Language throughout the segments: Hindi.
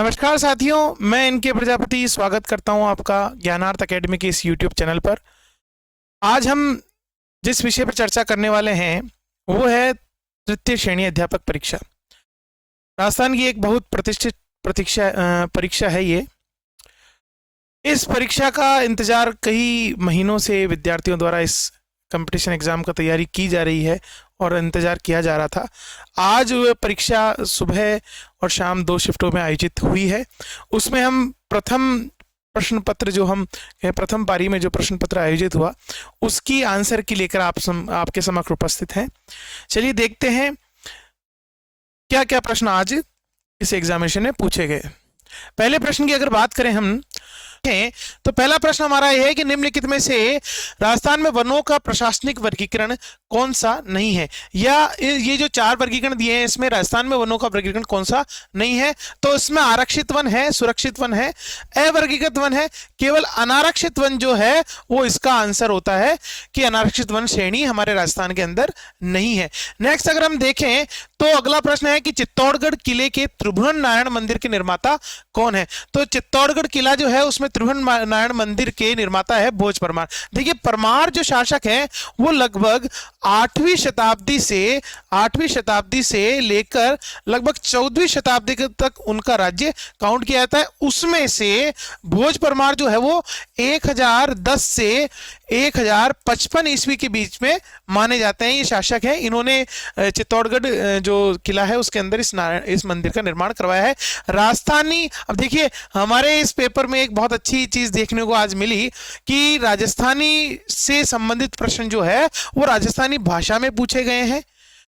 नमस्कार साथियों, मैं इनके प्रजापति स्वागत करता हूं आपका ज्ञानार्थ एकेडमी के इस यूट्यूब चैनल पर। आज हम जिस विषय पर चर्चा करने वाले हैं वो है तृतीय श्रेणी अध्यापक परीक्षा। राजस्थान की एक बहुत प्रतिष्ठित परीक्षा है ये। इस परीक्षा का इंतजार कई महीनों से विद्यार्थियों द्वारा इस कंपटीशन एग्जाम का तैयारी की जा रही है और इंतजार किया जा रहा था। आज वह परीक्षा सुबह और शाम 2 शिफ्टों में आयोजित हुई है। उसमें हम प्रथम प्रश्न पत्र प्रथम पारी में जो प्रश्न पत्र आयोजित हुआ उसकी आंसर की लेकर आपके समक्ष उपस्थित हैं। चलिए देखते हैं क्या क्या प्रश्न आज इस एग्जामिनेशन में पूछे गए। पहले प्रश्न की अगर बात करें हम तो पहला प्रश्न हमारा यह है कि निम्नलिखित में से राजस्थान में वनों का प्रशासनिक वर्गीकरण कौन सा नहीं है, या ये जो 4 वर्गीकरण दिए हैं इसमें राजस्थान में वनों का वर्गीकरण कौन सा नहीं है। तो इसमें आरक्षित वन है, सुरक्षित वन है, अवर्गीकृत वन है, केवल अनारक्षित वन जो है वो इसका आंसर होता है कि अनारक्षित वन श्रेणी हमारे राजस्थान के अंदर नहीं है। नेक्स्ट अगर हम देखें तो अगला प्रश्न है कि चित्तौड़गढ़ किले के त्रिभुवन नारायण मंदिर के निर्माता कौन है। तो चित्तौड़गढ़ किला जो है उसमें त्रिभुवन नारायण मंदिर के निर्माता है भोज परमार। देखिए परमार जो शासक है वो लगभग 8वीं शताब्दी से लेकर लगभग 14वीं शताब्दी तक उनका राज्य काउंट किया जाता है। उसमें से भोज परमार जो है वो 1010 से 1055 ईस्वी के बीच में माने जाते हैं। ये शासक है, इन्होंने चित्तौड़गढ़ जो किला है उसके अंदर इस मंदिर का निर्माण करवाया है। राजस्थानी, अब देखिए हमारे इस पेपर में एक बहुत अच्छी चीज देखने को आज मिली कि राजस्थानी से संबंधित प्रश्न जो है वो राजस्थानी भाषा में पूछे गए हैं।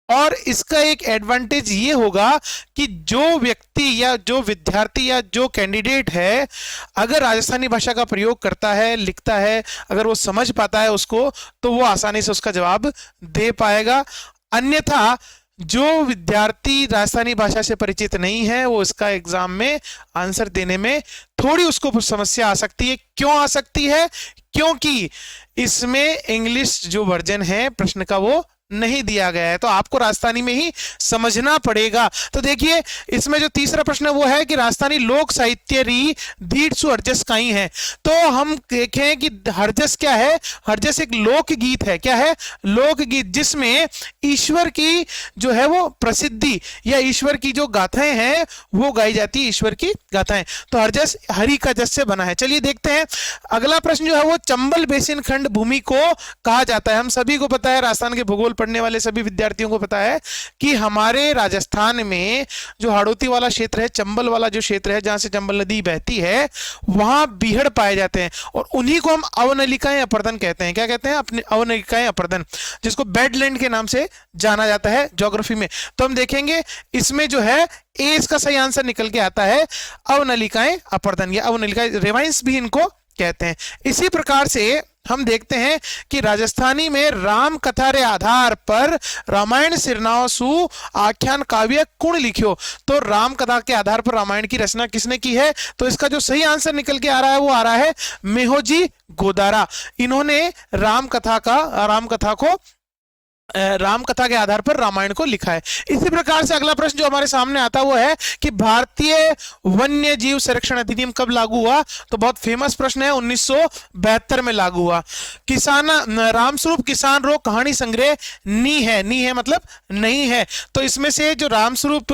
और इसका एक एडवांटेज ये होगा कि जो व्यक्ति या जो विद्यार्थी या जो कैंडिडेट है अगर राजस्थानी भाषा का प्रयोग करता है, लिखता है, अगर वो समझ पाता है उसको, तो वो आसानी से उसका जवाब दे पाएगा। अन्यथा जो विद्यार्थी राजस्थानी भाषा से परिचित नहीं है वो इसका एग्जाम में आंसर देने में थोड़ी उसको समस्या आ सकती है। क्यों आ सकती है? क्योंकि इसमें इंग्लिश जो वर्जन है प्रश्न का वो नहीं दिया गया है, तो आपको राजस्थानी में ही समझना पड़ेगा। तो देखिए इसमें जो तीसरा प्रश्न है वो है कि राजस्थानी लोक साहित्य री दीढ़ हरजस काई है। तो हम देखें कि हरजस क्या है। हरजस एक लोकगीत है। क्या है? लोकगीत, जिसमें ईश्वर की जो है वो प्रसिद्धि या ईश्वर की जो गाथाएं हैं वो गाई जाती है, ईश्वर की गाथाएं। तो हरजस हरि का जस से बना है। चलिए देखते हैं अगला प्रश्न जो है वो चंबल बेसिन खंड भूमि को कहा जाता है। हम सभी को पता है, राजस्थान के भूगोल पढ़ने वाले सभी विद्यार्थियों को पता है कि हमारे राजस्थान में जो हाड़ौती वाला क्षेत्र है, चंबल वाला जो क्षेत्र है जहां से चंबल नदी बहती है, वहां बीहड़ पाए जाते हैं और उन्हीं को हम अवनलिकाएं अपर्दन कहते हैं। क्या कहते हैं? अपने अवनलिकाएं अपर्दन, जिसको बेडलैंड के नाम से जाना जाता है ज्योग्राफी में। तो हम देखेंगे इसमें जो है ए इसका सही आंसर निकल के आता है अवनलिकाएं अपर्दन या अवनलिकाएं रेवाइंस भी इनको कहते हैं। इसी प्रकार से हम देखते हैं कि राजस्थानी में राम कथा रे आधार पर रामायण सिरनावसु आख्यान काव्य कुण लिखियो। तो राम कथा के आधार पर रामायण की रचना किसने की है? तो इसका जो सही आंसर निकल के आ रहा है वो आ रहा है मेहोजी गोदारा। इन्होंने राम कथा के आधार पर रामायण को लिखा है। इसी प्रकार से अगला प्रश्न जो हमारे सामने आता वो है कि भारतीय वन्य जीव संरक्षण अधिनियम कब लागू हुआ। तो बहुत फेमस प्रश्न है, 1972 में लागू हुआ। रामस्वरूप किसान रोग कहानी संग्रह नी है मतलब नहीं है। तो इसमें से जो रामस्वरूप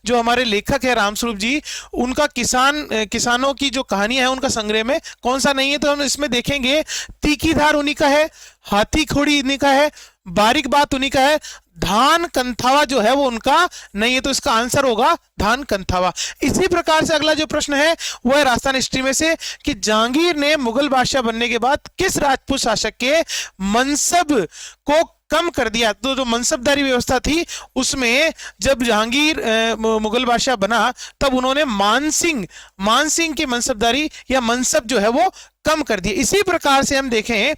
जो हमारे लेखक है रामस्वरूप जी, उनका किसानों की जो कहानियां है उनका संग्रह में कौन सा नहीं है। तो हम इसमें देखेंगे तीखी धार उन्हीं का है, हाथी खोड़ी उन्हीं का है, बारीक बात उन्हीं का है, धान कंथावा जो है वो उनका नहीं है। तो इसका आंसर होगा धान कंथावा। इसी प्रकार से अगला जो प्रश्न है वो है राजस्थान हिस्ट्री में से कि जहांगीर ने मुगल बादशाह बनने के बाद किस राजपूत शासक के मनसब को कम कर दिया। तो जो मनसबदारी व्यवस्था थी उसमें जब जहांगीर मुगल बादशाह बना तब उन्होंने मानसिंह की मनसबदारी या मनसब जो है वो कम कर दिए। इसी प्रकार से हम देखें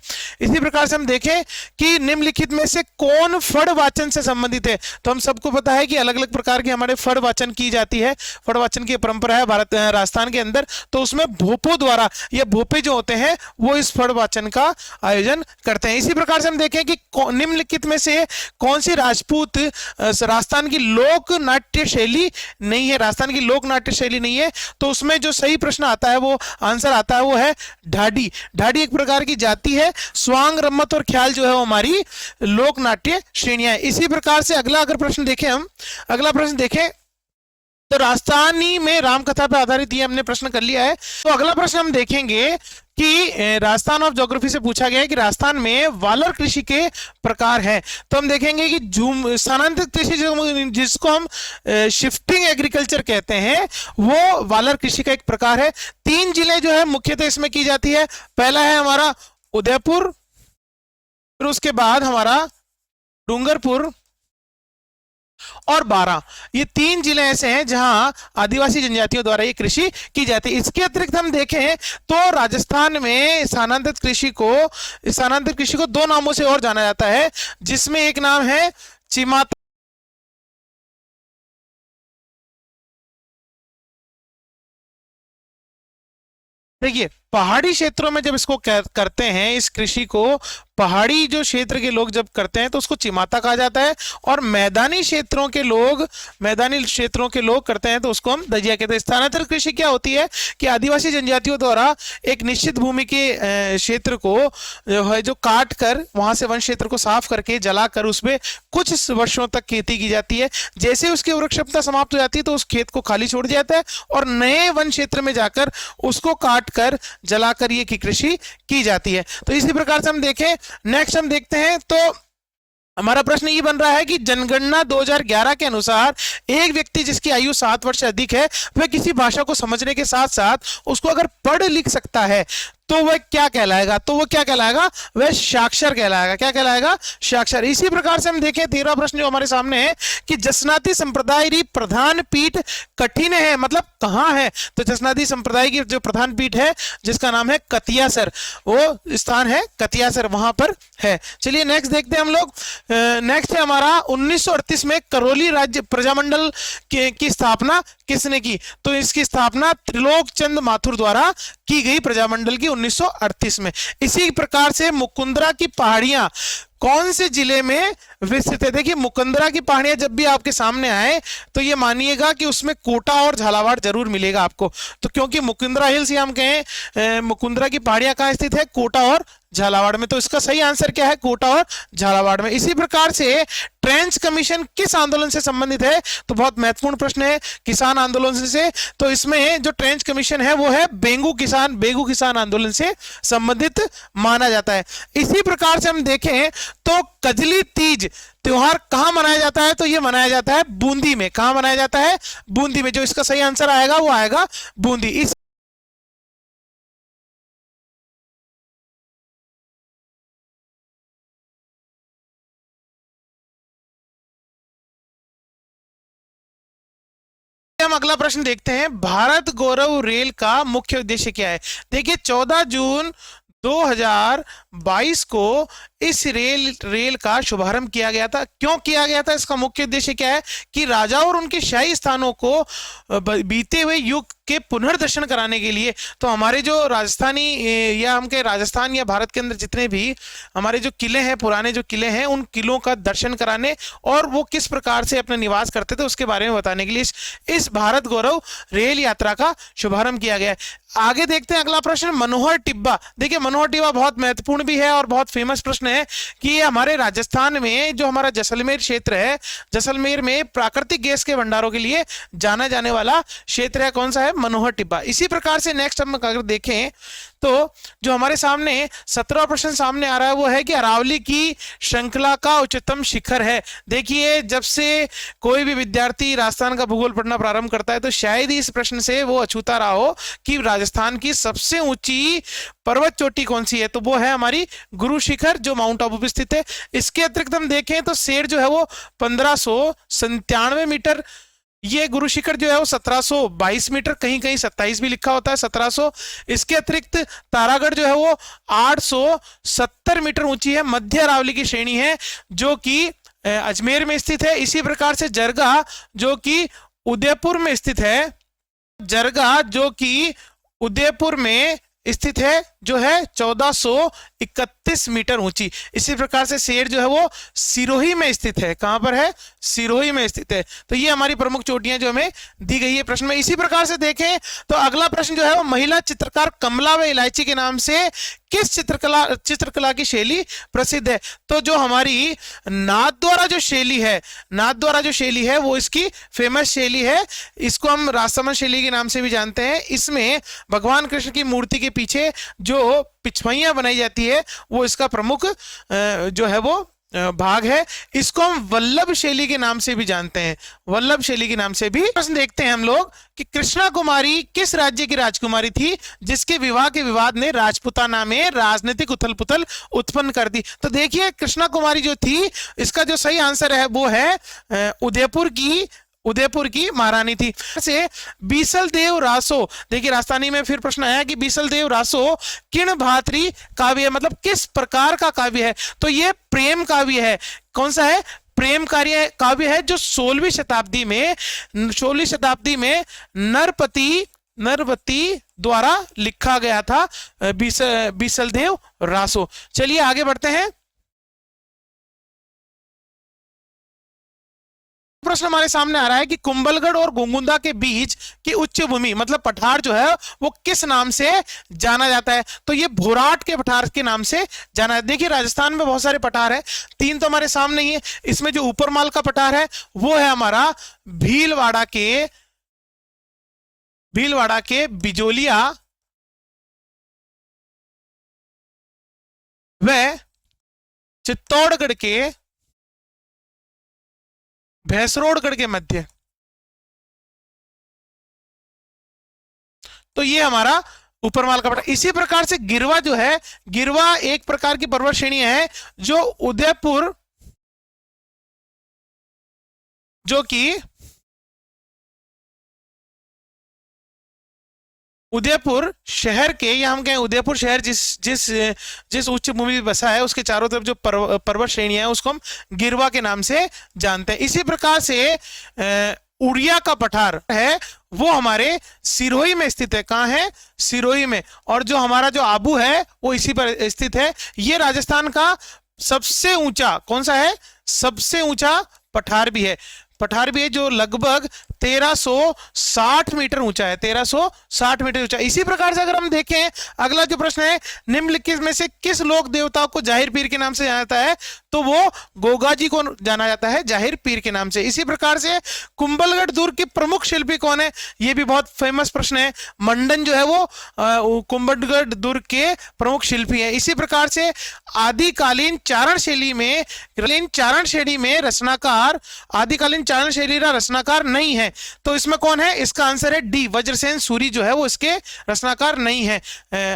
कि निम्नलिखित में से कौन फड़ वाचन से संबंधित है। तो हम सबको पता है कि अलग अलग प्रकार के हमारे फड़ वाचन की जाती है, फड़ वाचन की परंपरा है भारत राजस्थान के अंदर। तो उसमें भोपों द्वारा, या भोपे जो होते हैं वो इस फड़ वाचन का आयोजन करते हैं। इसी प्रकार से हम देखें कि निम्नलिखित में से कौन सी राजपूत राजस्थान की लोक नाट्य शैली नहीं है, राजस्थान की लोक नाट्य शैली नहीं है। तो उसमें जो सही प्रश्न आता है, वो आंसर आता है, वो है ढाडी। ढाडी एक प्रकार की जाति है। स्वांग, रम्मत और ख्याल जो है वो हमारी लोक नाट्य श्रेणियां है। इसी प्रकार से अगला अगर प्रश्न देखें, हम अगला प्रश्न देखें तो राजस्थानी में रामकथा पर आधारित ये हमने प्रश्न कर लिया है। तो अगला प्रश्न हम देखेंगे कि राजस्थान ऑफ ज्योग्राफी से पूछा गया है कि राजस्थान में वालर कृषि के प्रकार हैं। तो हम देखेंगे कि स्थानांतरित कृषि जिसको हम शिफ्टिंग एग्रीकल्चर कहते हैं, वो वालर कृषि का एक प्रकार है। 3 जिले जो है मुख्यतः इसमें की जाती है। पहला है हमारा उदयपुर, फिर उसके बाद हमारा डूंगरपुर और बारां। ये 3 जिले ऐसे हैं जहां आदिवासी जनजातियों द्वारा ये कृषि की जाती है। इसके अतिरिक्त हम देखें तो राजस्थान में स्थानांतरित कृषि को 2 नामों से और जाना जाता है, जिसमें एक नाम है चिमाता। देखिए, पहाड़ी क्षेत्रों में जब इसको करते हैं, इस कृषि को पहाड़ी जो क्षेत्र के लोग जब करते हैं तो उसको चिमाता कहा जाता है, और मैदानी क्षेत्रों के लोग करते हैं तो उसको हम दजिया कहते हैं। स्थानांतरित कृषि क्या होती है कि आदिवासी जनजातियों द्वारा एक निश्चित भूमि के क्षेत्र को जो काट कर वहां से वन क्षेत्र को साफ करके जलाकर उसमें कुछ वर्षों तक खेती की जाती है। जैसे उसकी उर्वरक क्षमता समाप्त हो जाती है तो उस खेत को खाली छोड़ दिया जाता है और नए वन क्षेत्र में जाकर उसको काट कर जलाकर ये की कृषि की जाती है। तो इसी प्रकार से हम देखें, नेक्स्ट हम देखते हैं तो हमारा प्रश्न ये बन रहा है कि जनगणना 2011 के अनुसार एक व्यक्ति जिसकी आयु 7 वर्ष से अधिक है, वह किसी भाषा को समझने के साथ साथ उसको अगर पढ़ लिख सकता है तो वह क्या कहलाएगा? वह साक्षर कहलाएगा। क्या कहलाएगा? साक्षर। इसी प्रकार से हम देखें 13वां प्रश्न जो हमारे सामने है कि जसनाती संप्रदाय की प्रधान पीठ कठिन है, मतलब कहां है? तो जसनाती संप्रदाय की जो प्रधान पीठ है जिसका नाम है कतियासर, वो स्थान है कतियासर, वहां पर है। चलिए नेक्स्ट देखते हैं हम लोग। नेक्स्ट है हमारा 1938 में करौली राज्य प्रजामंडल की स्थापना किसने की? तो इसकी स्थापना त्रिलोक चंद माथुर द्वारा की गई प्रजामंडल की 1938 में। इसी प्रकार से मुकुंदरा की पहाड़ियां कौन से जिले में विस्तृत है? देखिए, मुकुंदरा की पहाड़ियां जब भी आपके सामने आए तो ये मानिएगा कि उसमें कोटा और झालावाड़ जरूर मिलेगा आपको। तो क्योंकि मुकुंदरा हिल्स या हम कहें मुकुंदरा की पहाड़ियां कहां स्थित है? कोटा और झालावाड़ में। तो इसका सही आंसर क्या है? कोटा और झालावाड़ में। इसी प्रकार से ट्रेंच कमीशन किस आंदोलन से संबंधित है? तो बहुत महत्वपूर्ण प्रश्न है, किसान आंदोलन से। तो इसमें जो ट्रेंच कमीशन है वो है बेंगू किसान आंदोलन से संबंधित माना जाता है। इसी प्रकार से हम देखें तो कजली तीज त्योहार कहां मनाया जाता है? तो यह मनाया जाता है बूंदी में। कहां मनाया जाता है? बूंदी में। जो इसका सही आंसर आएगा वो आएगा बूंदी। इस हम अगला प्रश्न देखते हैं, भारत गौरव रेल का मुख्य उद्देश्य क्या है? देखिए, 14 जून 2022 को इस रेल का शुभारंभ किया गया था। क्यों किया गया था? इसका मुख्य उद्देश्य क्या है कि राजाओं और उनके शाही स्थानों को बीते हुए युग के पुनर्दर्शन कराने के लिए। तो हमारे जो राजस्थानी या हम कहें राजस्थान या भारत के अंदर जितने भी हमारे जो किले हैं, पुराने जो किले हैं, उन किलों का दर्शन कराने और वो किस प्रकार से अपना निवास करते थे उसके बारे में बताने के लिए इस भारत गौरव रेल यात्रा का शुभारंभ किया गया है। आगे देखते हैं अगला प्रश्न, मनोहर टिब्बा। देखिए, मनोहर टिब्बा बहुत महत्वपूर्ण भी है और बहुत फेमस प्रश्न है कि ये हमारे राजस्थान में जो हमारा जैसलमेर क्षेत्र है, जैसलमेर में प्राकृतिक गैस के भंडारों के लिए जाना जाने वाला क्षेत्र है। कौन सा है? मनोहर टिब्बा। इसी प्रकार से नेक्स्ट हम अगर देखें तो जो हमारे सामने 17वां प्रश्न सामने आ रहा है वो है कि अरावली की श्रृंखला का उच्चतम शिखर है। देखिए, जब से कोई भी विद्यार्थी राजस्थान का भूगोल पढ़ना प्रारंभ करता है तो शायद ही इस प्रश्न से वो अछूता रहा हो कि राजस्थान की सबसे ऊंची पर्वत चोटी कौन सी है? तो वो है हमारी गुरु शिखर जो माउंट आबू पे स्थित है। इसके अतिरिक्त हम देखें तो शेर जो है वो 1597 मीटर ये गुरु शिखर जो है वो 1722 मीटर, कहीं कहीं 27 भी लिखा होता है, 1700। इसके अतिरिक्त तारागढ़ जो है वो 870 मीटर ऊंची है, मध्य अरावली की श्रेणी है, जो कि अजमेर में स्थित है। इसी प्रकार से जरगा जो कि उदयपुर में स्थित है, जरगा जो कि उदयपुर में स्थित है, जो है 1431 मीटर ऊंची। इसी प्रकार से शेर जो है वो सिरोही में स्थित है। कहां पर है? सिरोही में स्थित है। तो ये हमारी प्रमुख चोटियां जो हमें दी गई है प्रश्न में। इसी प्रकार से देखें तो अगला प्रश्न जो है वो महिला चित्रकार कमला व इलायची के नाम से किस चित्रकला की शैली प्रसिद्ध है? तो जो हमारी नाथद्वारा जो शैली है, नाथद्वारा जो शैली है वो इसकी फेमस शैली है। इसको हम राजसमंद शैली के नाम से भी जानते हैं। इसमें भगवान कृष्ण की मूर्ति के पीछे जो पिछवैया बनाई जाती है वो इसका प्रमुख जो है वो भाग है। इसको हम वल्लभ शैली के नाम से भी जानते हैं, वल्लभ शैली के नाम से भी। प्रश्न देखते हैं हम लोग कि कृष्णा कुमारी किस राज्य की राजकुमारी थी जिसके विवाह के विवाद ने राजपुताना में राजनीतिक उथल पुथल उत्पन्न कर दी? तो देखिए कृष्णा कुमारी जो थी, इसका जो सही आंसर है वो है उदयपुर की महारानी थी। से बीसल देव रासो, देखिए राजस्थानी में फिर प्रश्न आया कि बीसल देव रासो किण भातरी काव्य है, मतलब किस प्रकार का काव्य है? तो ये प्रेम काव्य है। कौन सा है? प्रेम काव्य है, जो 16वीं शताब्दी में नरपति द्वारा लिखा गया था, बीसल देव रासो। चलिए आगे बढ़ते हैं। प्रश्न हमारे सामने आ रहा है कि कुंभलगढ़ और गोंगुंदा के बीच की उच्च भूमि मतलब पठार जो है वो किस नाम से जाना जाता है? तो ये भोराट के पठार के नाम से जाना है। देखिए राजस्थान में बहुत सारे पठार है, 3 तो हमारे सामने ही है। इसमें जो ऊपरमाल का पठार है वो है हमारा भीलवाड़ा के बिजोलिया व चित्तौड़गढ़ के भैंसरोडगढ़ के मध्य। तो ये हमारा ऊपरमाल का पठार। इसी प्रकार से गिरवा जो है, गिरवा एक प्रकार की पर्वत श्रेणी है जो उदयपुर शहर के, या हम कहें उदयपुर शहर जिस जिस जिस उच्च भूमि बसा है उसके चारों तरफ जो पर्वत श्रेणी है उसको हम गिरवा के नाम से जानते हैं। इसी प्रकार से उड़िया का पठार है वो हमारे सिरोही में स्थित है। कहां है? सिरोही में। और जो हमारा जो आबू है वो इसी पर स्थित है। ये राजस्थान का सबसे ऊंचा कौन सा है? सबसे ऊंचा पठार भी है, जो लगभग 1360 मीटर ऊंचा है, 1360 मीटर ऊंचा। इसी प्रकार से अगर हम देखें अगला जो प्रश्न है, निम्नलिखित में से किस लोक देवता को जाहिर पीर के नाम से जाना जाता है? तो वो गोगा जी को जाना जाता है जाहिर पीर के नाम से। इसी प्रकार से कुंभलगढ़ दुर्ग के प्रमुख शिल्पी कौन है? ये भी बहुत फेमस प्रश्न है। मंडन जो है वो कुंभलगढ़ दुर्ग के प्रमुख शिल्पी है। इसी प्रकार से आदिकालीन चारण शैली में रचनाकार आदिकालीन चारण शैली का रचनाकार नहीं है। तो इसमें कौन है? इसका आंसर है डी, वज्रसेन सूरी जो है वो इसके रचनाकार नहीं है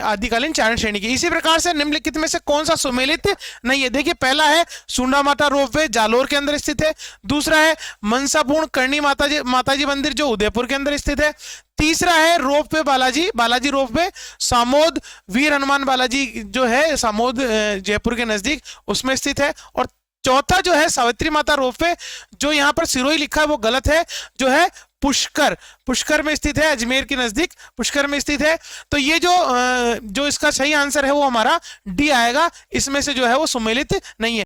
आदिकालीन चारण श्रेणी की। इसी प्रकार से निम्नलिखित में से कौन सा सुमेलित नहीं है? देखिए पहला है सुंडा माता रोपवे जालोर के अंदर स्थित है। दूसरा है मनसापूर्ण करणी माताजी मंदिर जो उदयपुर के अंदर स्थित है। तीसरा है रोपवे बालाजी रोपवे सामोद वीर हनुमान बालाजी जो है सामोद जयपुर के नजदीक उसमें स्थित है। और चौथा जो है सावित्री माता रोपवे जो यहां पर सिरोही लिखा है वो गलत है, जो है पुष्कर में स्थित है, अजमेर के नजदीक पुष्कर में स्थित है। तो ये जो इसका सही आंसर है वो हमारा डी आएगा, इसमें से जो है वो सुमेलित नहीं है।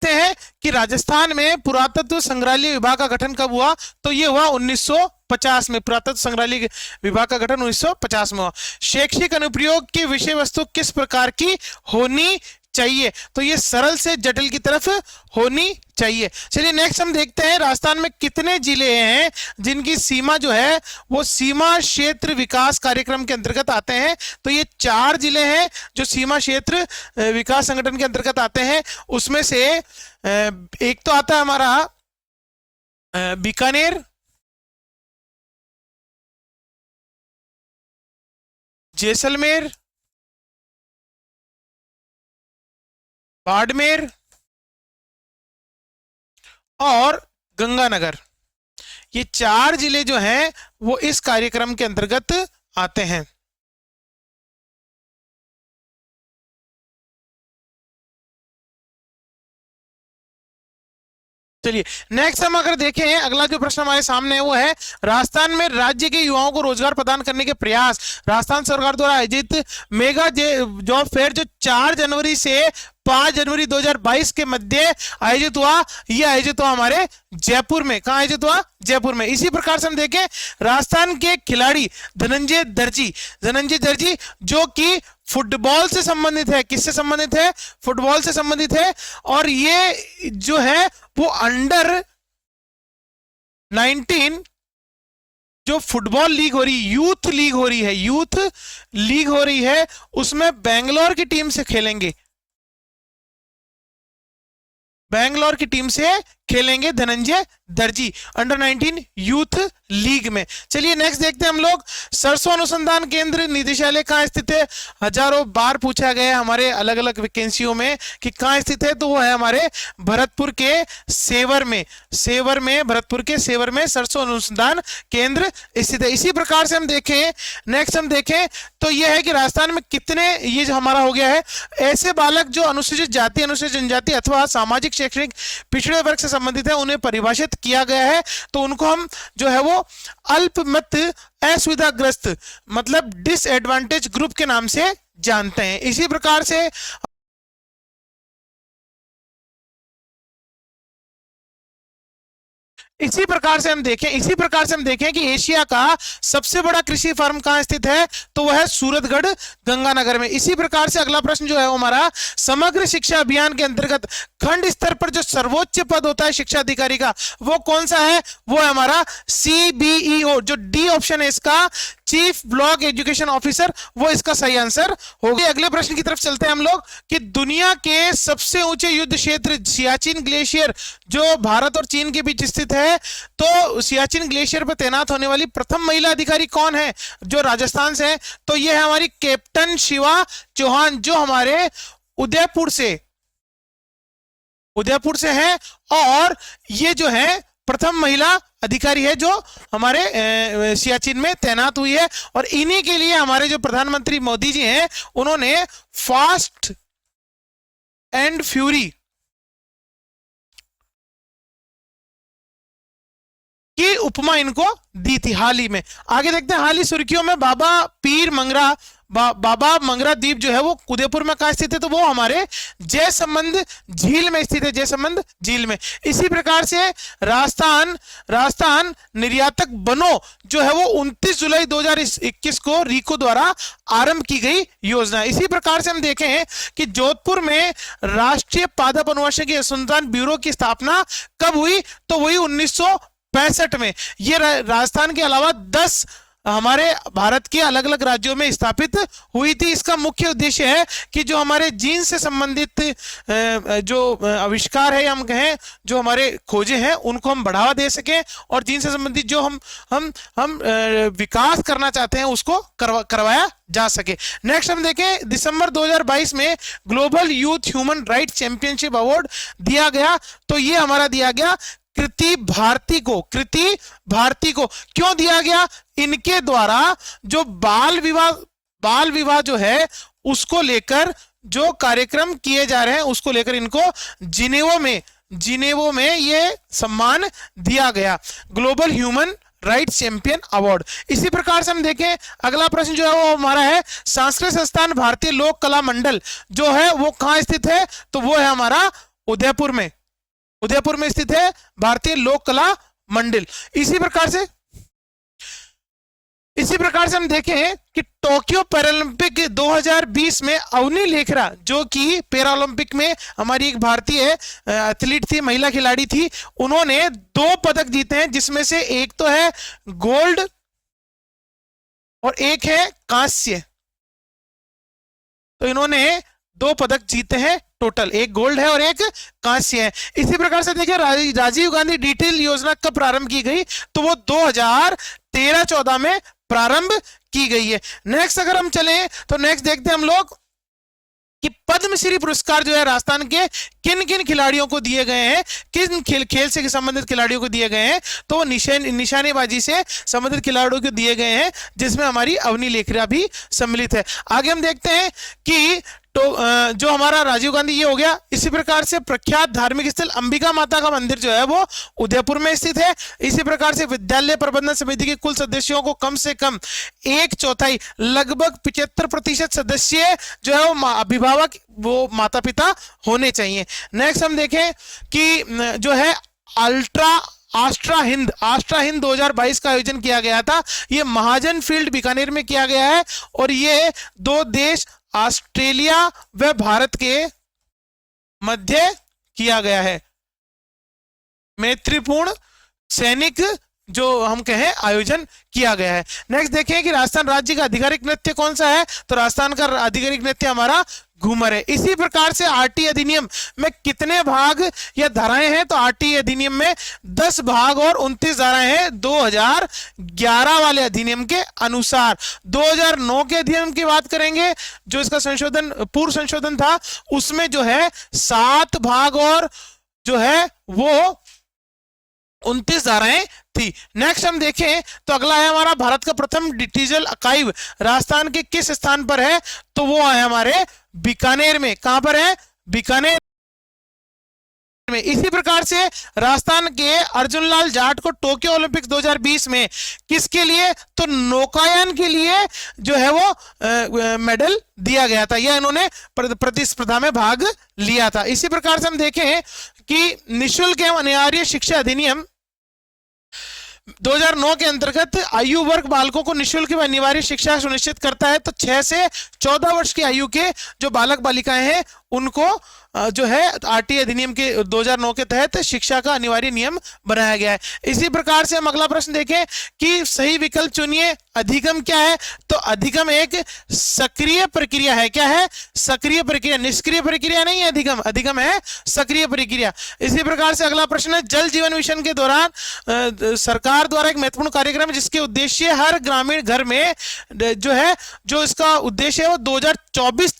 हैं कि राजस्थान में पुरातत्व संग्रहालय विभाग का गठन कब हुआ? तो ये हुआ 1950 में। पुरातत्व संग्रहालय विभाग का गठन 1950 में हुआ। शैक्षिक अनुप्रयोग की विषय वस्तु किस प्रकार की होनी चाहिए? तो ये सरल से जटिल की तरफ होनी चाहिए। चलिए नेक्स्ट हम देखते हैं राजस्थान में कितने जिले हैं जिनकी सीमा जो है वो सीमा क्षेत्र विकास कार्यक्रम के अंतर्गत आते हैं। तो ये 4 जिले हैं जो सीमा क्षेत्र विकास संगठन के अंतर्गत आते हैं। उसमें से एक तो आता है हमारा बीकानेर, जैसलमेर, बाड़मेर, और गंगानगर, ये 4 जिले जो हैं वो इस कार्यक्रम के अंतर्गत आते हैं। चलिए नेक्स्ट हम अगर देखें, अगला जो प्रश्न हमारे सामने है वो है, राजस्थान में राज्य के युवाओं को रोजगार प्रदान करने के प्रयास, राजस्थान सरकार द्वारा आयोजित मेगा जॉब फेयर जो 4 जनवरी से 5 जनवरी 2022 के मध्य आयोजित हुआ, यह आयोजित हुआ हमारे जयपुर में। कहां आयोजित हुआ? जयपुर में। इसी प्रकार से हम देखें, राजस्थान के खिलाड़ी धनंजय दर्जी जो कि फुटबॉल से संबंधित है, किससे संबंधित है? फुटबॉल से संबंधित है, और ये जो है वो अंडर 19 जो फुटबॉल लीग हो रही, यूथ लीग हो रही है, उसमें बेंगलोर की टीम से खेलेंगे, बेंगलोर की टीम से खेलेंगे धनंजय दर्जी अंडर 19 यूथ लीग में। चलिए नेक्स्ट देखते हैं हम लोग, सरसों अनुसंधान केंद्र निदेशालय कहां स्थित है? हजारों बार पूछा गया है हमारे अलग अलग वैकेंसियों में कि कहां स्थित है, तो वो है हमारे भरतपुर के सेवर में भरतपुर के सेवर में सरसों अनुसंधान केंद्र स्थित है। इसी प्रकार से हम देखें, नेक्स्ट हम देखें तो यह है कि राजस्थान में कितने, ये जो हमारा हो गया है, ऐसे बालक जो अनुसूचित जाति, अनुसूचित जनजाति अथवा सामाजिक शैक्षणिक पिछड़े वर्ग से संबंधित है, उन्हें परिभाषित किया गया है, तो उनको हम जो है वो अल्पमत असुविधाग्रस्त मतलब डिसएडवांटेज ग्रुप के नाम से जानते हैं। इसी प्रकार से इसी प्रकार से हम देखें कि एशिया का सबसे बड़ा कृषि फार्म कहां स्थित है, तो वह है सूरतगढ़ गंगानगर में। इसी प्रकार से अगला प्रश्न जो है वो हमारा, समग्र शिक्षा अभियान के अंतर्गत खंड स्तर पर जो सर्वोच्च पद होता है शिक्षा अधिकारी का, वो कौन सा है? वो है हमारा CBEO, जो डी ऑप्शन है इसका, चीफ ब्लॉक एजुकेशन ऑफिसर, वो इसका सही आंसर होगा। अगले प्रश्न की तरफ चलते हैं हम लोग कि दुनिया के सबसे ऊंचे युद्ध क्षेत्र सियाचिन ग्लेशियर जो भारत और चीन के बीच स्थित है, तो सियाचिन ग्लेशियर पर तैनात होने वाली प्रथम महिला अधिकारी कौन है जो राजस्थान से है? तो ये है हमारी कैप्टन शिवा चौहान, जो हमारे उदयपुर से है, और ये जो है प्रथम महिला अधिकारी है जो हमारे सियाचिन में तैनात हुई है। और इन्हीं के लिए हमारे जो प्रधानमंत्री मोदी जी हैं, उन्होंने फास्ट एंड फ्यूरी की उपमा इनको दी थी हाल ही में। आगे देखते हैं, हाल ही सुर्खियों में बाबा मंगरा द्वीप जो है वो उदयपुर में कहां स्थित है, तो वो हमारे जयसंबंध झील में स्थित है, जयसंबंध झील में। इसी प्रकार से राजस्थान निर्यातक बनो जो है वो 29 जुलाई 2021 को रीको द्वारा आरंभ की गई योजना। इसी प्रकार से हम देखें कि जोधपुर में राष्ट्रीय पादप अनुवंशिकी अनुसंधान ब्यूरो की स्थापना कब हुई, तो वही 1965 में। ये राजस्थान के अलावा 10 हमारे भारत के अलग अलग राज्यों में स्थापित हुई थी। इसका मुख्य उद्देश्य है कि जो हमारे जीन से संबंधित जो आविष्कार है, हम कहें जो हमारे खोजे हैं, उनको हम बढ़ावा दे सकें, और जीन से संबंधित जो हम विकास करना चाहते हैं उसको करवाया जा सके। नेक्स्ट हम देखें, दिसंबर 2022 में global youth human right championship award दिया गया, तो ये हमारा दिया गया कृति भारती को। क्यों दिया गया? इनके द्वारा जो बाल विवाह जो है उसको लेकर जो कार्यक्रम किए जा रहे हैं, उसको लेकर इनको जिनेवो में ये सम्मान दिया गया, global human right champion award. इसी प्रकार से हम देखें, अगला प्रश्न जो है वो हमारा है, सांस्कृतिक संस्थान भारतीय लोक कला मंडल जो है वो कहां स्थित है, तो वो है हमारा उदयपुर में स्थित है भारतीय लोक कला मंडल। इसी प्रकार से हम देखें कि टोक्यो पैरालंपिक 2020 में अवनी लेखरा जो कि पैरालंपिक में हमारी एक भारतीय एथलीट थी, महिला खिलाड़ी थी, उन्होंने 2 पदक जीते हैं, जिसमें से एक तो है गोल्ड और एक है कांस्य। तो इन्होंने 2 पदक जीते हैं टोटल, एक गोल्ड है और एक कांस्य है। इसी प्रकार से देखिए, राजीव गांधी डिटेल योजना कब प्रारंभ की गई, तो वो 2013-14 में प्रारंभ की गई है। नेक्स्ट अगर हम चलें तो नेक्स्ट देखते हैं हम लोग कि पद्मश्री पुरस्कार जो है राजस्थान के किन किन खिलाड़ियों को दिए गए हैं, किन खेल से संबंधित खिलाड़ियों को दिए गए हैं, तो वो निशानेबाजी से संबंधित खिलाड़ियों को दिए गए हैं, जिसमें हमारी अवनी लेखरा भी सम्मिलित है। आगे हम देखते हैं कि तो जो हमारा राजीव गांधी ये हो गया। इसी प्रकार से प्रख्यात धार्मिक स्थल अंबिका माता का मंदिर जो है वो उदयपुर में स्थित है। इसी प्रकार से विद्यालय प्रबंधन समिति के कुल सदस्यों को कम से कम 1/4 लगभग 75% सदस्य जो है वो अभिभावक, वो माता पिता होने चाहिए। नेक्स्ट हम देखें कि जो है आस्ट्रा हिंद 2022 का आयोजन किया गया था। ये महाजन फील्ड बीकानेर में किया गया है और ये दो देश ऑस्ट्रेलिया व भारत के मध्य किया गया है। मैत्रीपूर्ण सैनिक जो हम कहें आयोजन किया गया है। नेक्स्ट देखें कि राजस्थान राज्य का आधिकारिक नृत्य कौन सा है, तो राजस्थान का आधिकारिक नृत्य हमारा घूमर है। इसी प्रकार से आरटी अधिनियम में कितने भाग या धाराएं हैं, तो आरटी अधिनियम में 10 भाग और 29 धाराएं हैं 2011 वाले अधिनियम के अनुसार। 2009 के अधिनियम की बात करेंगे, जो इसका संशोधन पूर्व संशोधन था, उसमें जो है 7 भाग और जो है वो 29 धाराएं थी। नेक्स्ट हम देखें तो अगला है हमारा भारत का प्रथम डिजिटल आर्काइव राजस्थान के किस स्थान पर है, तो वो है हमारे बीकानेर में। कहां पर है, बीकानेर में। इसी प्रकार से राजस्थान के अर्जुनलाल जाट को टोक्यो ओलंपिक्स 2020 में किसके लिए, तो नौकायन के लिए जो है वो मेडल दिया गया था, या इन्होंने प्रतिस्पर्धा में भाग लिया था। इसी प्रकार से हम देखें कि निःशुल्क एवं अनिवार्य शिक्षा अधिनियम 2009 के अंतर्गत आयु वर्ग बालकों को निःशुल्क व अनिवार्य शिक्षा सुनिश्चित करता है। तो 6 से 14 वर्ष की आयु के जो बालक बालिकाएं हैं उनको जो है आरटी अधिनियम के 2009 के तहत शिक्षा का अनिवार्य नियम बनाया गया है। इसी प्रकार से हम अगला प्रश्न देखें कि सही विकल्प चुनिए। अधिगम क्या है, तो अधिगम एक सक्रिय प्रक्रिया है। क्या है, सक्रिय प्रक्रिया, निष्क्रिय प्रक्रिया नहीं है अधिगम, अधिगम है सक्रिय प्रक्रिया। इसी प्रकार से अगला प्रश्न है, जल जीवन मिशन के दौरान सरकार द्वारा एक महत्वपूर्ण कार्यक्रम जिसके उद्देश्य हर ग्रामीण घर में जो है, जो इसका उद्देश्य है वो 2024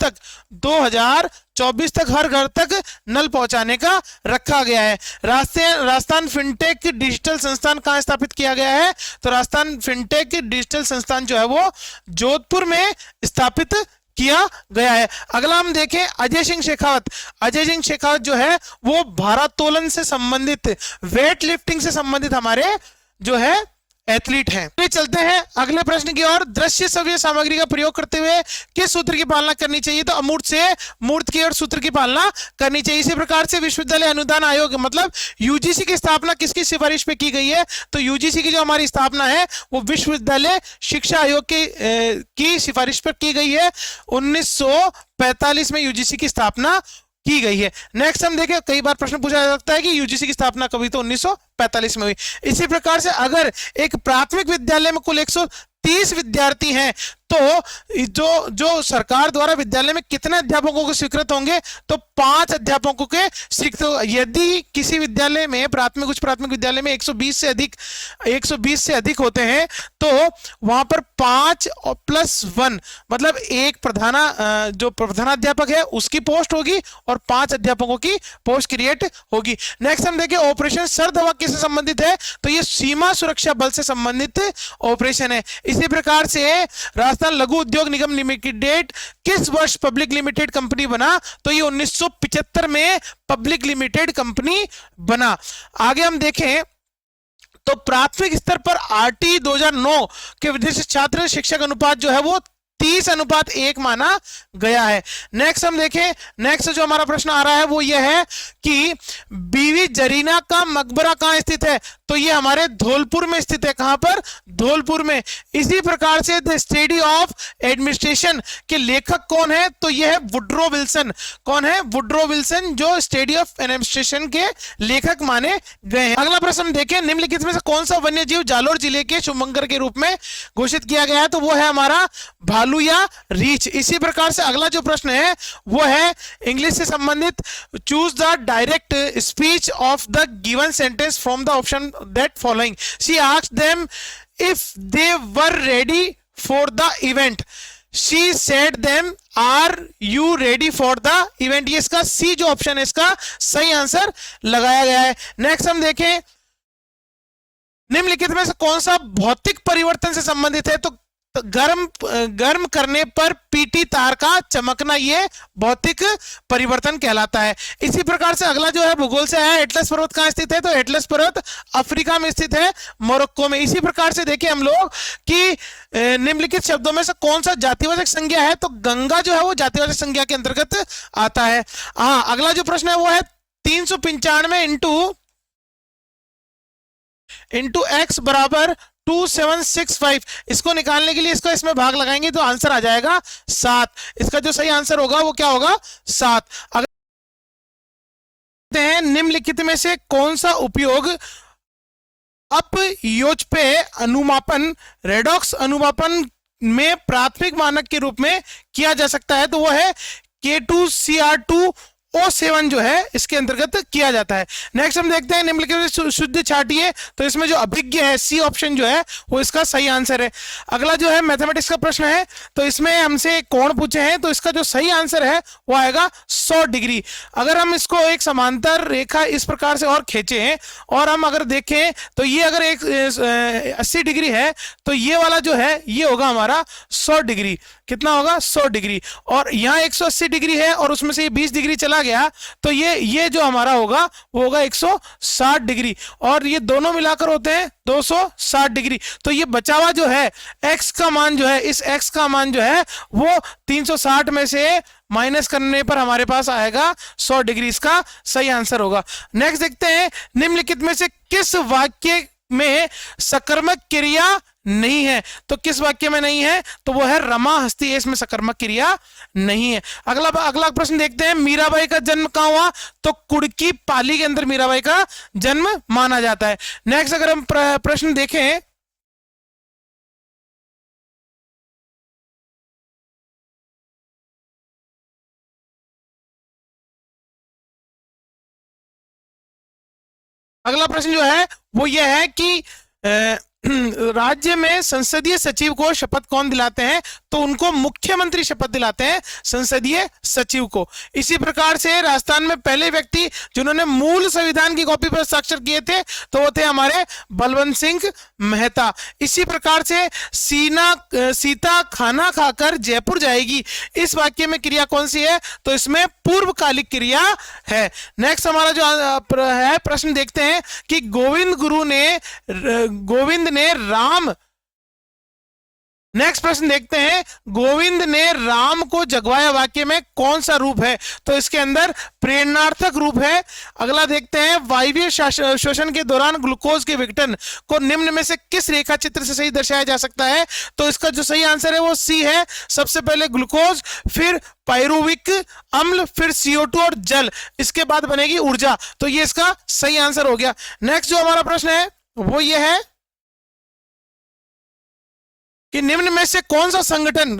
तक हर घर तक नल पहुंचाने का रखा गया है। राजस्थान फिनटेक डिजिटल संस्थान कहां स्थापित किया गया है, तो राजस्थान फिनटेक डिजिटल संस्थान जो है वो जोधपुर में स्थापित किया गया है। अगला हम देखें अजय सिंह शेखावत जो है वो भारोत्तोलन से संबंधित, वेट लिफ्टिंग से संबंधित हमारे जो है एथलीट हैं। तो चलते हैं अगले प्रश्न की ओर। दृश्य श्रव्य सामग्री का प्रयोग करते हुए किस सूत्र की पालना करनी चाहिए, तो अमूर्त से मूर्त की ओर सूत्र की पालना करनी चाहिए। इसी प्रकार से विश्वविद्यालय अनुदान आयोग मतलब यूजीसी की स्थापना किसकी सिफारिश पे की गई है, तो यूजीसी की जो हमारी स्थापना है वो विश्वविद्यालय शिक्षा आयोग की सिफारिश पर की गई है। 1945 में यूजीसी की स्थापना की गई है। नेक्स्ट हम देखें, कई बार प्रश्न पूछा जा सकता है कि यूजीसी की स्थापना कभी, तो 1945 में हुई। इसी प्रकार से अगर एक प्राथमिक विद्यालय में कुल 130 विद्यार्थी हैं तो जो सरकार द्वारा विद्यालय में कितने अध्यापकों को स्वीकृत होंगे, तो 5 अध्यापकों के स्वीकृत। यदि किसी विद्यालय में उच्च प्राथमिक विद्यालय में 120 से अधिक होते हैं तो वहां पर 5 + 1 मतलब एक जो प्रधानाध्यापक है उसकी पोस्ट होगी और 5 अध्यापकों की पोस्ट क्रिएट होगी। नेक्स्ट हम देखें ऑपरेशन सर्द हवा किससे संबंधित है, तो ये सीमा सुरक्षा बल से संबंधित ऑपरेशन है। इसी प्रकार से राजस्थान लघु उद्योग निगम लिमिटेड किस वर्ष पब्लिक लिमिटेड कंपनी बना, तो ये 1975 में पब्लिक लिमिटेड कंपनी बना। आगे हम देखें तो प्राथमिक स्तर पर आरटी 2009 के विदेशी छात्र शिक्षक अनुपात जो है वो 30:1 माना गया है। नेक्स्ट हम देखें, नेक्स्ट जो हमारा प्रश्न आ रहा है वो ये है कि बीवी जरीना का मकबरा कहां स्थित है, तो ये हमारे धौलपुर में स्थित है। कहां पर, धौलपुर में। इसी प्रकार से द स्टडी ऑफ एडमिनिस्ट्रेशन के लेखक कौन है, तो ये है वुड्रो विल्सन। कौन है, वुड्रो विल्सन, जो स्टडी ऑफ एडमिनिस्ट्रेशन के लेखक माने गए हैं। अगला प्रश्न हम देखें, निम्नलिखित में से कौन सा वन्य जीव जालोर जिले के शुभंकर के रूप में घोषित किया गया है, तो वो है हमारा भालू या रीछ। इसी प्रकार से अगला जो प्रश्न है वो है इंग्लिश से संबंधित, choose the direct speech of the given sentence from the option that following. She asked them if they were ready for the event. She said them are you ready for the event. ये इसका सी जो ऑप्शन है इसका सही आंसर लगाया गया है। नेक्स्ट हम देखें निम्नलिखित में से कौन सा भौतिक परिवर्तन से संबंधित है। तो गर्म करने पर पीटी तार का चमकना ये भौतिक परिवर्तन कहलाता है। इसी प्रकार से अगला जो है भूगोल से है, एटलस पर्वत कहां स्थित है। तो एटलस पर्वत अफ्रीका में स्थित है, मोरक्को में। इसी प्रकार से देखिए हम लोग कि निम्नलिखित शब्दों में से कौन सा जातिवाचक संज्ञा है। तो गंगा जो है वो जातिवाचक संज्ञा के अंतर्गत आता है। हाँ, अगला जो प्रश्न है वो है 395 इंटू एक्स बराबर 2765। इसको निकालने के लिए इसको इसमें भाग लगाएंगे तो आंसर आ जाएगा 7। इसका जो सही आंसर होगा वो क्या होगा 7। अगर निम्नलिखित में से कौन सा उपयोग अपयोजपेय अनुमापन रेडॉक्स अनुमापन में प्राथमिक मानक के रूप में किया जा सकता है। तो वो है K2Cr2O7 जो है इसके अंतर्गत किया जाता है। नेक्स्ट हम देखते हैं निम्नलिखित शुद्ध छाटिए। तो इसमें जो अभिज्ञ है सी ऑप्शन जो है वो इसका सही आंसर है। अगला जो है मैथमेटिक्स का प्रश्न है। तो इसमें हमसे कोण पूछे हैं, तो इसका जो सही आंसर है वो आएगा 100 डिग्री। अगर हम इसको एक समांतर रेखा इस प्रकार से और खींचे और हम अगर देखें तो ये अगर एक 80 डिग्री है तो ये वाला जो है ये होगा हमारा 100 डिग्री। कितना होगा 100 डिग्री। और यहाँ 180 डिग्री है और उसमें से ये 20 डिग्री चला गया तो ये जो हमारा होगा वो होगा 160 डिग्री। और ये दोनों मिलाकर होते हैं 260 डिग्री। तो ये बचा हुआ जो है x का मान जो है, इस x का मान जो है वो 360 में से माइनस करने पर हमारे पास आएगा 100 डिग्री। इसका सही आंसर होगा। नेक्स्ट देखते हैं निम्नलिखित में से किस वाक्य में सकर्मक क्रिया नहीं है। तो किस वाक्य में नहीं है। तो वो है रमा हस्ती है, इसमें सकर्मक क्रिया नहीं है। अगला प्रश्न देखते हैं मीराबाई का जन्म कहां हुआ। तो कुड़की पाली के अंदर मीराबाई का जन्म माना जाता है। नेक्स्ट अगर हम प्रश्न देखें अगला प्रश्न जो है वो ये है कि राज्य में संसदीय सचिव को शपथ कौन दिलाते हैं। तो उनको मुख्यमंत्री शपथ दिलाते हैं संसदीय सचिव को। इसी प्रकार से राजस्थान में पहले व्यक्ति जिन्होंने मूल संविधान की कॉपी पर हस्ताक्षर किए थे तो वो थे हमारे बलवंत सिंह मेहता। इसी प्रकार से सीता खाना खाकर जयपुर जाएगी, इस वाक्य में क्रिया कौन सी है। तो इसमें पूर्वकालिक क्रिया है। नेक्स्ट हमारा जो है प्रश्न देखते हैं कि गोविंद ने राम नेक्स्ट प्रश्न देखते हैं गोविंद ने राम को जगवाया वाक्य में कौन सा रूप है। तो इसके अंदर प्रेरणार्थक रूप है। अगला देखते हैं वायवीय शोषण के दौरान ग्लूकोज के विघटन को निम्न में से किस रेखा चित्र से सही दर्शाया जा सकता है। तो इसका जो सही आंसर है वो सी है। सबसे पहले ग्लूकोज, फिर पायरुविक अम्ल, फिर CO2 और जल, इसके बाद बनेगी ऊर्जा। तो ये इसका सही आंसर हो गया। नेक्स्ट जो हमारा प्रश्न है वो ये है कि निम्न में से कौन सा संगठन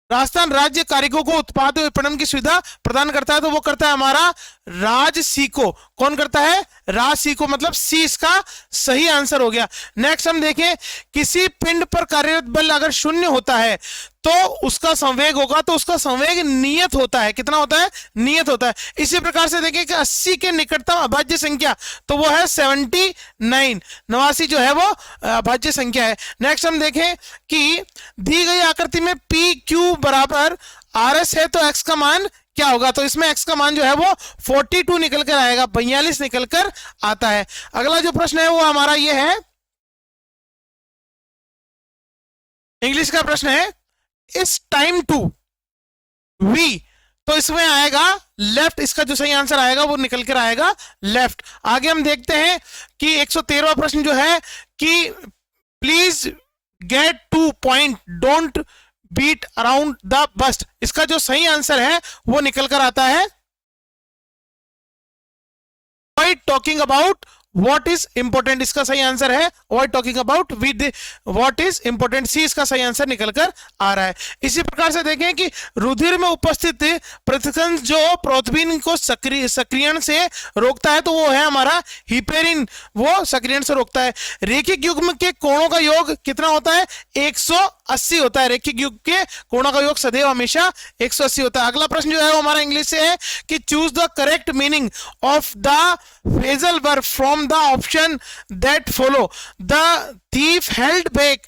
राजस्थान राज्य कारीगरों को उत्पाद विपणन की सुविधा प्रदान करता है। तो वो करता है हमारा राजसीको। कौन करता है राजसीको, मतलब सी इसका सही आंसर हो गया। नेक्स्ट हम देखें किसी पिंड पर कार्यरत बल अगर शून्य होता है तो उसका संवेग होगा। तो उसका संवेग नियत होता है। कितना होता है नियत होता है। इसी प्रकार से देखें कि 80 के निकटतम अभाज्य संख्या तो वो है 79। 89 जो है वो अभाज्य संख्या है। नेक्स्ट हम देखें कि दी गई आकृति में PQ बराबर RS है तो x का मान क्या होगा। तो इसमें x का मान जो है वो 42 निकल कर आएगा, 42 निकल कर आता है। अगला जो प्रश्न है वो हमारा ये है इंग्लिश का प्रश्न है इस टाइम टू वी। तो इसमें आएगा लेफ्ट। इसका जो सही आंसर आएगा वो निकल कर आएगा लेफ्ट। आगे हम देखते हैं कि 113वां प्रश्न जो है कि please get to point don't beat around the bust, इसका जो सही आंसर है वो निकल कर आता है talking about what is important, इसका सही आंसर है avoid talking about with what is important, C इसका सही आंसर निकल कर आ रहा है। इसी प्रकार से देखें कि रुधिर में उपस्थित प्रतिकंद जो प्रोथबीन को सक्रियण से रोकता है तो वो है हमारा हिपेरिन, वो सक्रियण से रोकता है। रेखिक युग्म के कोणों का योग कितना होता है, 180 होता है। रेखिक युग्म के कोणों का योग सदैव हमेशा 180 होता है। अगला प्रश्न जो है वो हमारा इंग्लिश से है कि choose the correct meaning of the phrasal verb from the option that follow. The thief held back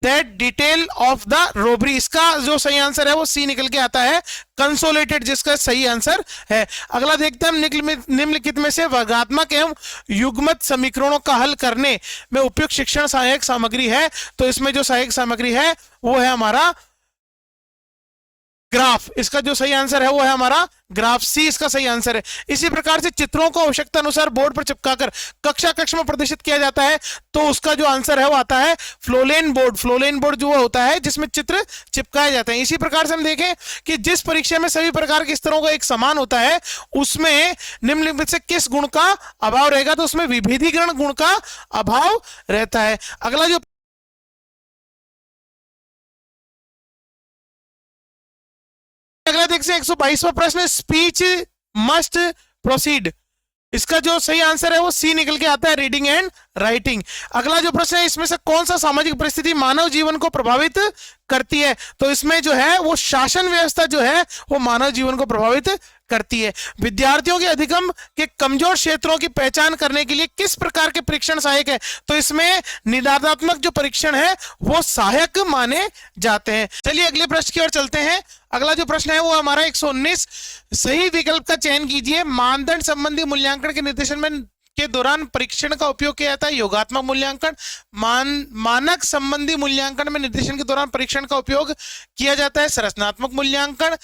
that detail of the robbery, इसका जो सही आंसर है वो सी निकल के आता है कंसोलेटेड, जिसका सही आंसर है। अगला देखते हैं हम निम्नलिखित में से वर्गात्मक एवं युग्मत समीकरणों का हल करने में उपयुक्त शिक्षण सहायक सामग्री है। तो इसमें जो सहायक सामग्री है वो है हमारा ग्राफ, इसका जो सही आंसर है वो है हमारा ग्राफ, सी इसका सही आंसर है। इसी प्रकार से चित्रों को आवश्यकता अनुसार बोर्ड पर चिपकाकर कक्षा कक्ष में प्रदर्शित किया जाता है तो उसका जो आंसर है वो आता है फ्लोलेन बोर्ड। फ्लोलेन बोर्ड जो होता है जिसमें चित्र चिपकाए जाते हैं। इसी प्रकार से हम देखें कि जिस परीक्षा में सभी प्रकार के स्तरों का एक समान होता है उसमें निम्नलिखित से किस गुण का अभाव रहेगा, तो उसमें विभेदीकरण गुण का अभाव रहता है। अगला जो अगला देखते हैं 122वां प्रश्न, स्पीच मस्ट प्रोसीड, इसका जो सही आंसर है वो सी निकल के आता है रीडिंग एंड राइटिंग। अगला जो प्रश्न है इसमें से कौन सा सामाजिक परिस्थिति मानव जीवन को प्रभावित करती है, तो इसमें जो है वो शासन व्यवस्था जो है वो मानव जीवन को प्रभावित करती है। विद्यार्थियों के अधिगम के कमजोर क्षेत्रों की पहचान करने के लिए किस प्रकार के परीक्षण सहायक है, तो इसमें निदानात्मक जो परीक्षण है वो सहायक माने जाते हैं। चलिए अगले प्रश्न की ओर चलते हैं। अगला जो प्रश्न है वो हमारा 119, सही विकल्प का चयन कीजिए। मानदंड संबंधी मूल्यांकन के निर्देशन में के दौरान परीक्षण का उपयोग किया जाता है योगात्मक मूल्यांकन। मानक संबंधी मूल्यांकन में निर्देशन के दौरान परीक्षण का उपयोग किया जाता है संरचनात्मक मूल्यांकन।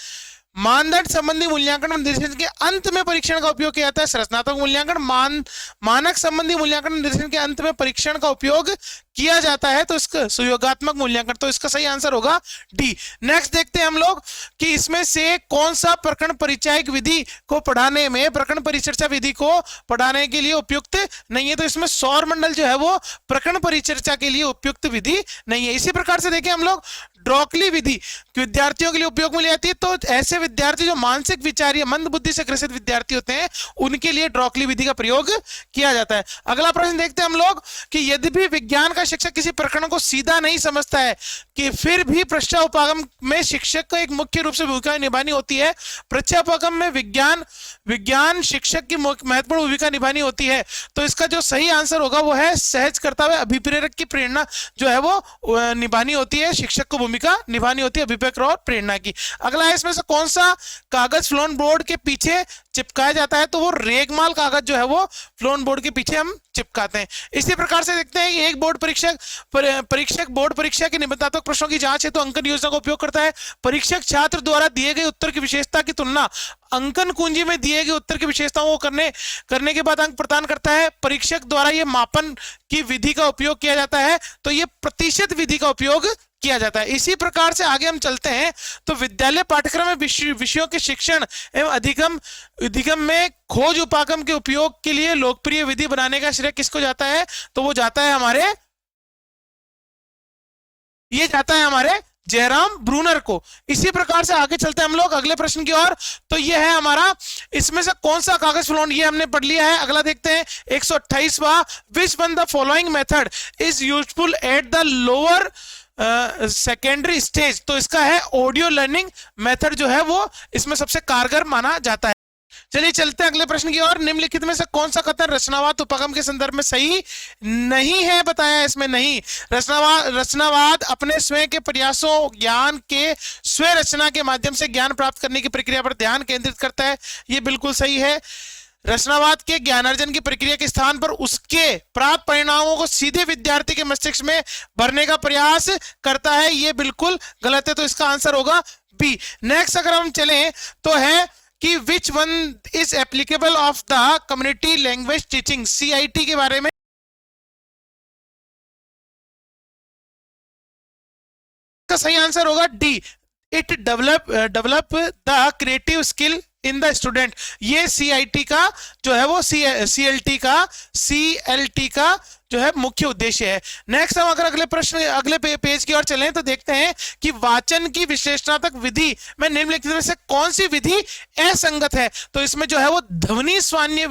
मानदंड संबंधी मूल्यांकन में निर्देशन के अंत में परीक्षण का उपयोग किया जाता है संरचनात्मक मूल्यांकन। मानक संबंधी मूल्यांकन में निर्देशन के अंत में परीक्षण का उपयोग किया जाता है तो इसका सुयोगात्मक मूल्यांकन, तो इसका सही आंसर होगा डी। नेक्स्ट देखते हैं हम लोग कि इसमें से कौन सा प्रकरण परिचयक विधि को पढ़ाने में, प्रकरण परिचर्चा विधि को पढ़ाने के लिए उपयुक्त नहीं है, तो इसमें सौर मंडल जो है वो प्रकरण परिचर्चा के लिए उपयुक्त विधि नहीं है। इसी प्रकार से देखें हम लोग ड्रॉकली विधि विद्यार्थियों के लिए उपयोग में ली जाती है, तो ऐसे विद्यार्थी जो मानसिक विचार या मंद बुद्धि से ग्रसित विद्यार्थी होते हैं उनके लिए ड्रॉकली विधि का प्रयोग किया जाता है। अगला प्रश्न देखते हैं हम लोग कि यद्यपि विज्ञान का शिक्षक किसी प्रकरण को सीधा नहीं समझता है कि फिर भी प्रश्नोपगम में शिक्षक को एक मुख्य रूप से भूमिका निभानी होती है। प्रश्नोपगम में विज्ञान शिक्षक की महत्वपूर्ण भूमिका निभानी होती है, तो इसका जो सही आंसर होगा वो है सहज करता हुआ अभिप्रेरक की प्रेरणा जो है वो निभानी होती है, शिक्षक को भूमिका निभानी होती है अभिप्रेरक और प्रेरणा की। अगला है इसमें से कौन सा कागज फ्लोन बोर्ड के पीछे चिपकाया जाता है, तो वो रेगमाल कागज जो है वो फ्लोन बोर्ड के पीछे हम चिपकाते हैं। इसी प्रकार से देखते हैं कि एक बोर्ड परीक्षक बोर्ड परीक्षा के निबंधात्मक प्रश्नों की जांच है तो अंकन योजना का उपयोग करता है। परीक्षक छात्र द्वारा दिए गए उत्तर की विशेषता की तुलना अंकन कुंजी में दिए गए उत्तर की विशेषताओं को करने के बाद अंक प्रदान करता है। परीक्षक द्वारा यह मापन की विधि का उपयोग किया जाता है, तो यह प्रतिशत विधि का उपयोग किया जाता है। इसी प्रकार से आगे हम चलते हैं तो विद्यालय पाठ्यक्रम में विषयों के शिक्षण एवं अधिगम में खोज उपागम के उपयोग के लिए लोकप्रिय विधि बनाने का श्रेय किसको जाता है, तो वो जाता है हमारे जयराम ब्रूनर को। इसी प्रकार से आगे चलते हैं हम लोग अगले प्रश्न की ओर, तो ये है हमारा इसमें से कौन सा कागज फ्लोन, ये हमने पढ़ लिया है। अगला देखते हैं 128वां, which one the following method is useful at the lower secondary stage, तो इसका है ऑडियो लर्निंग मेथड जो है वो इसमें सबसे कारगर माना जाता है। चलिए चलते हैं अगले प्रश्न की ओर। निम्नलिखित में से कौन सा कथन रचनावाद उपगम के संदर्भ में सही नहीं है, बताया इसमें नहीं। रचनावाद अपने स्वयं के प्रयासों ज्ञान के स्वयं रचना के माध्यम से ज्ञान प्राप्त करने की प्रक्रिया पर ध्यान केंद्रित करता है, ये बिल्कुल सही है। रचनावाद के ज्ञानार्जन की प्रक्रिया के स्थान पर उसके प्राप्त परिणामों को सीधे विद्यार्थी के मस्तिष्क में भरने का प्रयास करता है, यह बिल्कुल गलत है, तो इसका आंसर होगा बी। नेक्स्ट अगर हम चलें तो है कि which one is applicable of the community language teaching, CIT के बारे में का सही आंसर होगा D. It develop the creative skill in the student, ये CIT का जो है वो CLT का जो है मुख्य उद्देश्य है। नेक्स्ट हम अगर अगले पेज की ओर चलें तो देखते हैं कि वाचन की विश्लेषणात्मक विधि में निम्नलिखित में से कौन सी विधि असंगत है। तो इसमें जो है वो ध्वनि साम्य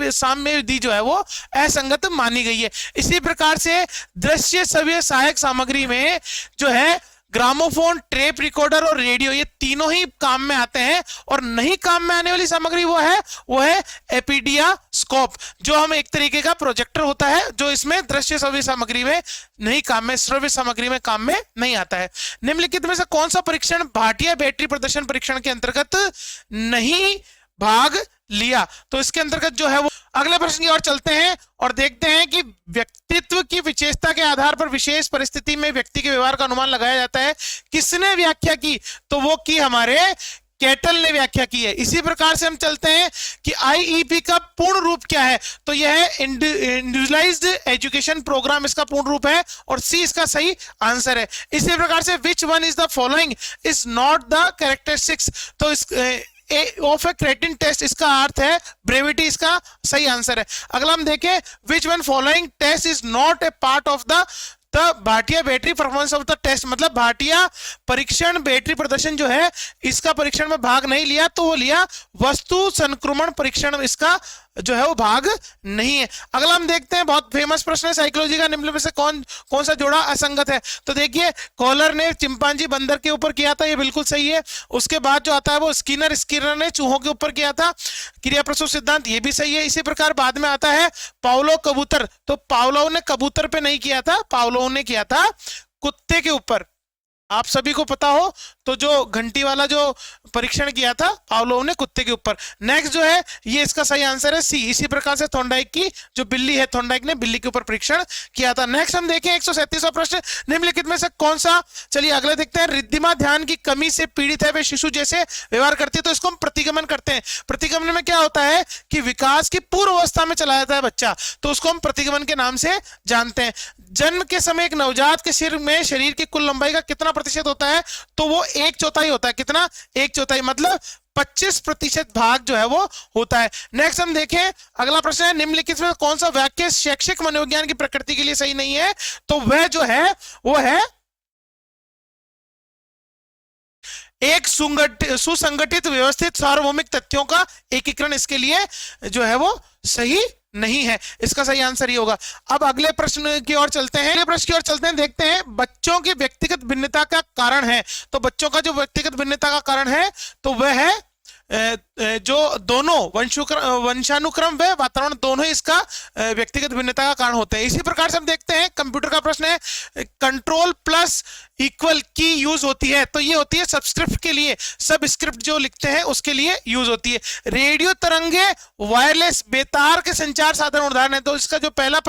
विधि जो है वो असंगत मानी गई है। इसी प्रकार से दृश्य श्रव्य सहायक सामग्री में जो है ग्रामोफोन, टेप रिकॉर्डर और रेडियो, ये तीनों ही काम में आते हैं। और नहीं काम में आने वाली सामग्री वो है एपीडियास्कोप, जो हम एक तरीके का प्रोजेक्टर होता है, जो इसमें दृश्य श्रव्य सामग्री में नहीं काम में, श्रव्य सामग्री में काम में नहीं आता है। निम्नलिखित में से कौन सा परीक्षण भाटिया बैटरी प्रदर्शन परीक्षण के अंतर्गत नहीं भाग लिया? तो इसके अंतर्गत जो है वो अगले प्रश्न की ओर चलते हैं और देखते हैं कि व्यक्तित्व की विशेषता के आधार पर विशेष परिस्थिति में व्यक्ति के व्यवहार का अनुमान लगाया जाता है। किसने व्याख्या की? तो वो की हमारे कैटल ने व्याख्या की है। इसी प्रकार से हम चलते हैं कि IEP का पूर्ण रूप क्या है? तो यह है इंडिविजुअलाइज्ड एजुकेशन प्रोग्राम, इसका पूर्ण रूप है और सी इसका सही आंसर है। इसी प्रकार से which one is the following is not the characteristics, तो इस ऑफ ए क्रेटिन टेस्ट, इसका अर्थ है ब्रेविटी, इसका सही आंसर है। अगला हम देखें which one following test is not a part of the Bhatia battery performance of the test, मतलब भाटिया परीक्षण बैटरी प्रदर्शन जो है इसका परीक्षण में भाग नहीं लिया, तो वो लिया वस्तु संक्रमण परीक्षण, इसका जो है वो भाग नहीं है। अगला हम देखते हैं, बहुत फेमस प्रश्न है साइकोलॉजी का, निम्न में से कौन सा जोड़ा असंगत है? तो देखिए कॉलर ने चिंपांजी बंदर के ऊपर किया था, ये बिल्कुल सही है। उसके बाद जो आता है वो स्किनर ने चूहों के ऊपर किया था, क्रिया प्रसूत सिद्धांत, ये भी सही है। इसी प्रकार बाद में आता है पावलो कबूतर, तो पावलो ने कबूतर पे नहीं किया था, पावलो ने किया था कुत्ते के ऊपर। आप सभी को पता हो तो जो घंटी वाला जो परीक्षण किया था पावलोव ने कुत्ते के ऊपर। नेक्स्ट जो है ये इसका सही आंसर है सी। इसी प्रकार से थॉर्नडाइक की जो बिल्ली है, थॉर्नडाइक ने बिल्ली के ऊपर परीक्षण किया था। नेक्स्ट हम देखें 137वां प्रश्न, निम्नलिखित में से कौन सा, चलिए अगले देखते हैं। रिद्धिमा ध्यान की कमी से पीड़ित है, वे शिशु जैसे व्यवहार करती है, तो इसको हम प्रतिगमन करते हैं। प्रतिगमन में क्या होता है कि विकास की पूर्व अवस्था में चला जाता है बच्चा, तो उसको हम प्रतिगमन के नाम से जानते हैं। जन्म के समय एक नवजात के सिर में शरीर की कुल लंबाई का कितना प्रतिशत होता है? तो वो 1/4 होता है। कितना? 1/4, मतलब 25% भाग जो है वो होता है। नेक्स्ट हम देखें अगला प्रश्न है, निम्नलिखित में कौन सा वाक्य शैक्षिक मनोविज्ञान की प्रकृति के लिए सही नहीं है? तो वह जो है वो है एक सुसंगठित व्यवस्थित सार्वभौमिक तथ्यों का एकीकरण, इसके लिए जो है वो सही नहीं है। इसका सही आंसर ये होगा। अब अगले प्रश्न की ओर चलते हैं। अगले प्रश्न की ओर चलते हैं, देखते हैं बच्चों की व्यक्तिगत भिन्नता का कारण है। तो बच्चों का जो व्यक्तिगत भिन्नता का कारण है तो वह है जो दोनों वंशानुक्रम व वातावरण दोनों ही इसका व्यक्तिगत भिन्नता का कारण होते हैं। इसी प्रकार से हम देखते हैं कंप्यूटर का प्रश्न है, कंट्रोल प्लस इक्वल की यूज होती है, तो ये होती है सबस्क्रिप्ट के लिए, सब स्क्रिप्ट जो लिखते हैं उसके लिए यूज होती है। रेडियो तरंगे वायरलेस बेतार के संचार साधन उदाहरण है, तो इसका जो पहला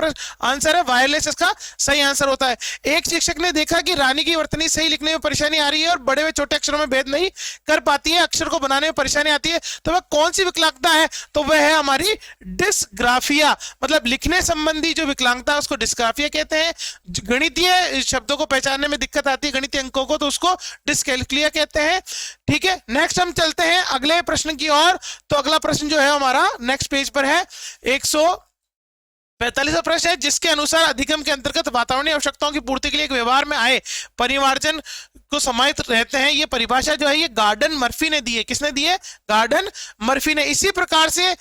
आंसर है वायरलेस, इसका सही आंसर होता है। एक शिक्षक ने देखा कि रानी की वर्तनी सही लिखने में परेशानी आ रही है और बड़े व छोटे अक्षरों में भेद नहीं कर पाती है, अक्षर को बनाने में परेशानी आती है, तो वह कौन सी विकलांगता है? तो वह है हमारी डिस्ग्राफिया, मतलब लिखने संबंधी जो विकलांगता है उसको डिस्ग्राफिया कहते हैं। गणितीय शब्दों को पहचानने में दिक्कत आती है गणितीय अंकों को, तो उसको डिस्कैलकुलिया कहते हैं। ठीक है, नेक्स्ट हम चलते हैं अगले प्रश्न की ओर। तो अगला प्रश्न जो है हमारा नेक्स्ट पेज पर है 145वां प्रश्न है, जिसके अनुसार अधिगम के अंतर्गत वातावरणीय आवश्यकताओं की पूर्ति के लिए एक व्यवहार में आए परिमार्जन को समाहित रहते हैं। ये परिभाषा जो है ये गार्डन मर्फी ने दी है। किसने दी है? गार्डन मर्फी ने। इसी प्रकार से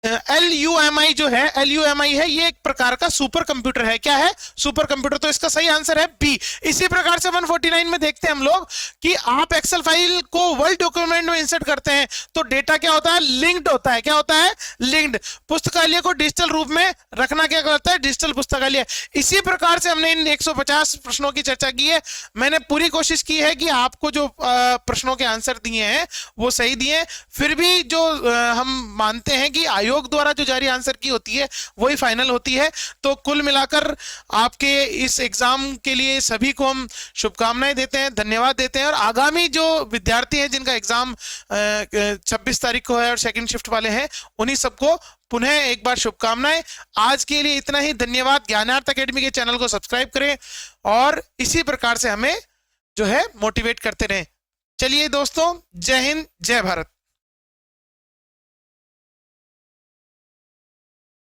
LUMI जो है, LUMI है, ये एक प्रकार का सुपर कंप्यूटर है। क्या है? सुपर कंप्यूटर, तो इसका सही आंसर है बी। इसी प्रकार से 149 में देखते हैं हम लोग कि आप एक्सेल फाइल को वर्ड डॉक्यूमेंट में इंसर्ट करते हैं तो डेटा क्या होता है? लिंक्ड होता है। क्या होता है? लिंक्ड। पुस्तकालय को डिजिटल रूप में रखना क्या करता है? डिजिटल पुस्तकालय। इसी प्रकार से हमने इन 150 प्रश्नों की चर्चा की है। मैंने पूरी कोशिश की है कि आपको जो प्रश्नों के आंसर दिए हैं वो सही दिए, फिर भी जो हम मानते हैं कि आयोग द्वारा जो जारी आंसर की होती है वही फाइनल होती है। तो कुल मिलाकर आपके इस एग्जाम के लिए सभी को हम शुभकामनाएं देते हैं, धन्यवाद देते हैं। और आगामी जो विद्यार्थी हैं जिनका एग्जाम 26 तारीख को है और सेकंड शिफ्ट वाले हैं, उन्हीं सबको पुनः एक बार शुभकामनाएं। आज के लिए इतना ही, धन्यवाद। ज्ञानार्थ एकेडमी के चैनल को सब्सक्राइब करें और इसी प्रकार से हमें जो है मोटिवेट करते रहें। चलिए दोस्तों, जय हिंद, जय भारत।